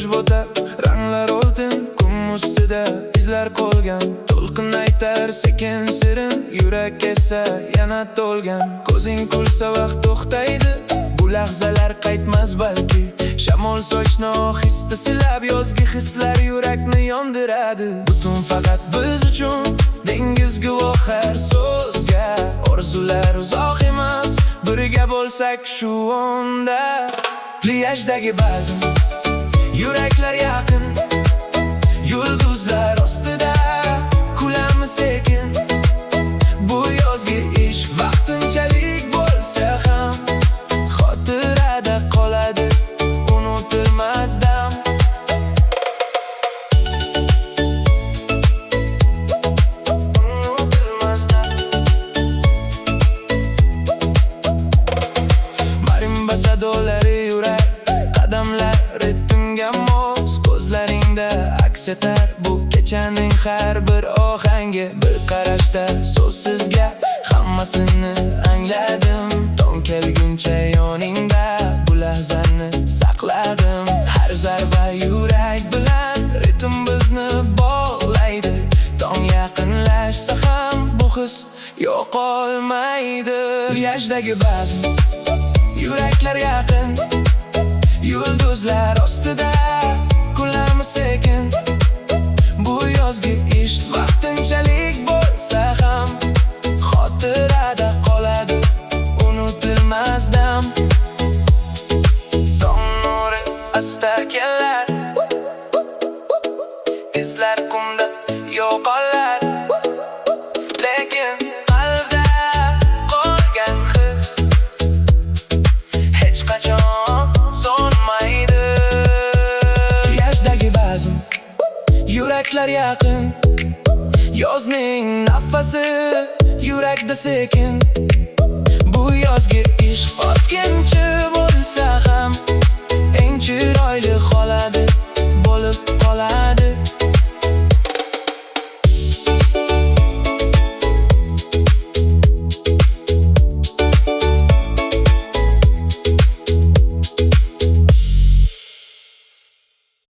Quyosh botar, ranglar oltin, kum ustida izlar qolgan. To'lqin aytar sekin sirin, yurak esa yana to'lgan. Ko'zing kulsa vaqt to'xtaydi, bu lahzalar qaytmas balki. Shamol sochni ohista silab, yozgi hislar yurakni yondiradi. Butun faqat biz uchun, dengiz guvoh har so'zga. Orzular uzoq emas, birga bo'lsak shu onda. Plyajdagi bazm, yuraklar yaqin, yulduzlar ostida kulamiz sekin. Bu yozgi ish vaqtinchalik bo'lsa ham, xotirada qoladi unutilmas dam. Marimba sadolari yurak, qadamlar ritmga mos. Ko'zlaringda aks etar bu kechaning har bir ohangi. Bir qarashda so'zsiz gap, hammasini angladim. Tong kelguncha yoningda bu lahzani saqladim. Har zarba yurak bilan ritm bizni bog'laydi. Tong yaqinlashsa ham bu his yo'qolmaydi. Plyajdagi bazm, yuraklar yaqin, yulduzlar ostida kulamiz sekin. Bu yozgi ish vaqtinchalik bo'lsa ham, xotirada qoladi unutilmas dam. Tong nuri asta kelar, izlar qumda yo'qolar. Lekin qalbda qolgan his hech qachon so'nmaydi. Plyajdagi bazm, yuraklar yaqin, yozning nafasi yurakda sekin. Bu yozgi ish o'tkinchi